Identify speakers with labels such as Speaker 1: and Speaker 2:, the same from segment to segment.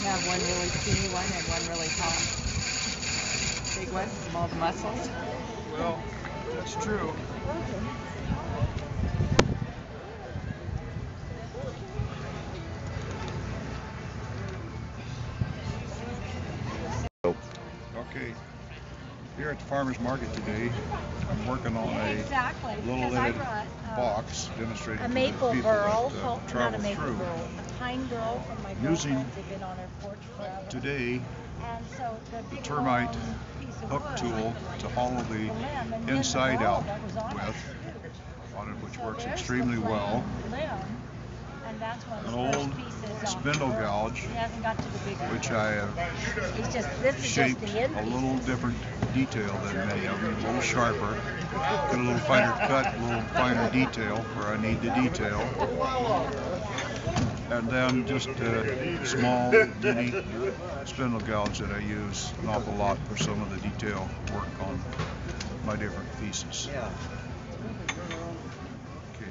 Speaker 1: have one really skinny one and one really tall. Big one, all the muscles.
Speaker 2: Well, that's true. Okay, here at the farmer's market today, I'm working on a little lidded box demonstrating
Speaker 3: a
Speaker 2: to
Speaker 3: maple
Speaker 2: the people
Speaker 3: burl,
Speaker 2: that
Speaker 3: not a
Speaker 2: travel
Speaker 3: maple
Speaker 2: through.
Speaker 3: burl, a pine burl from my
Speaker 2: Using
Speaker 3: girlfriends. They've been on her porch forever.
Speaker 2: Today,
Speaker 3: And so the
Speaker 2: the
Speaker 3: big
Speaker 2: termite
Speaker 3: piece of
Speaker 2: hook
Speaker 3: wood,
Speaker 2: tool to hollow the
Speaker 3: limb, and then
Speaker 2: inside
Speaker 3: the burl
Speaker 2: out
Speaker 3: that was on
Speaker 2: with,
Speaker 3: it.
Speaker 2: on it, which
Speaker 3: So
Speaker 2: works
Speaker 3: there's
Speaker 2: extremely
Speaker 3: the
Speaker 2: well.
Speaker 3: limb, and that's one of
Speaker 2: An
Speaker 3: the
Speaker 2: old
Speaker 3: first pieces
Speaker 2: spindle
Speaker 3: on the burl.
Speaker 2: gouge,
Speaker 3: He hasn't got to the big one.
Speaker 2: which I have
Speaker 3: This is
Speaker 2: shaped
Speaker 3: just the end
Speaker 2: a little
Speaker 3: pieces.
Speaker 2: different detail than many of them, a little sharper, get a little finer cut, a little finer detail where I need the detail, and then just a small mini spindle gouge that I use an awful lot for some of the detail work on my different pieces. Okay,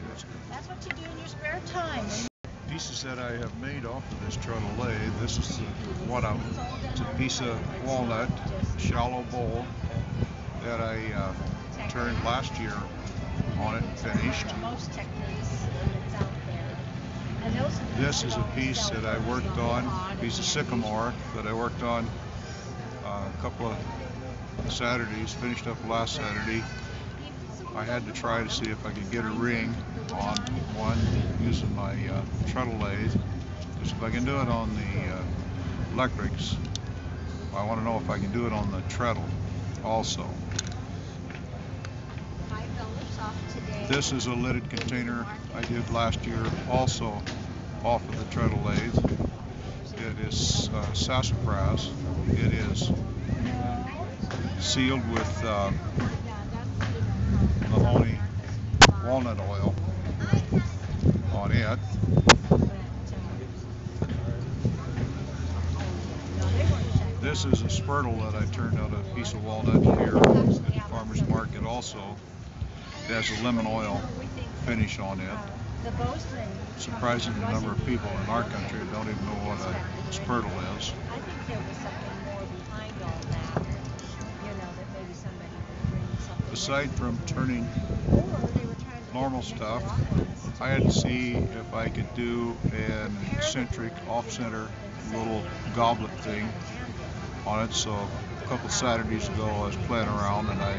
Speaker 2: that's good.
Speaker 3: That's what you do in your spare time.
Speaker 2: Pieces that I have made off of this treadle lathe. This is one of them. It's a piece of walnut, shallow bowl that I turned last year on it and finished.
Speaker 3: Most techniques that's out there. And those
Speaker 2: This is a piece that I worked on, a piece of sycamore that I worked on a couple of Saturdays, finished up last Saturday. I had to try to see if I could get a ring on one using my treadle lathe, because if I can do it on the electrics, I want to know if I can do it on the treadle also. This is a lidded container I did last year also off of the treadle lathe. It is sassafras. It is sealed with mahogany walnut oil on it. This is a spurtle that I turned out a piece of walnut here at the farmer's market also. It has a lemon oil finish on it. Surprising the number of people in our country don't even know what a spurtle is.
Speaker 3: I think there was something more behind all that. You know, that maybe somebody would bring something.
Speaker 2: Aside from turning normal stuff, I had to see if I could do an eccentric off-center little goblet thing on it. So a couple Saturdays ago I was playing around and I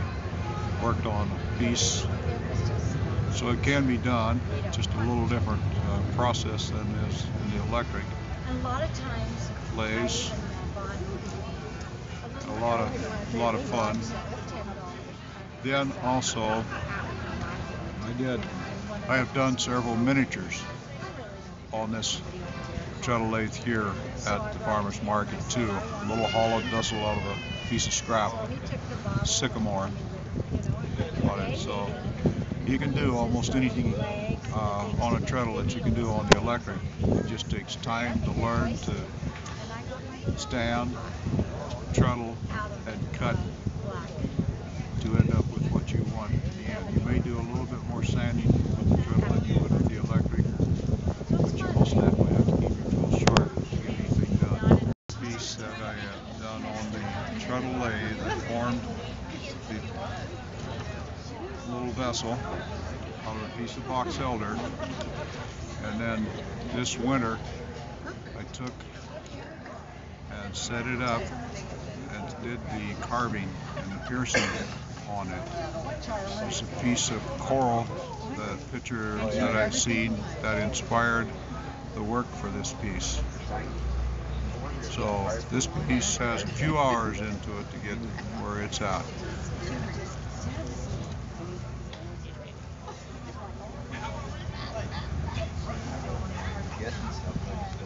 Speaker 2: worked on a piece. So it can be done, just a little different process than is in the electric.
Speaker 3: A lot of times,
Speaker 2: lathes, a lot of fun. Then also, I have done several miniatures on this treadle lathe here at the farmer's market too. A little hollowed vessel out of a piece of scrap sycamore on it. So you can do almost anything on a treadle that you can do on the electric. It just takes time to learn to stand, treadle, and cut to end up with what you want in the end. You may do a little bit more sanding with the treadle than you would with the electric, but you most definitely have to keep your tools sharp to get anything done. The piece that I have done on the treadle lathe that formed the little vessel out of a piece of box elder, and then this winter I took and set it up and did the carving and the piercing on it. It's a piece of coral, the picture that I've seen that inspired the work for this piece. So this piece has a few hours into it to get where it's at.
Speaker 4: Guessing something.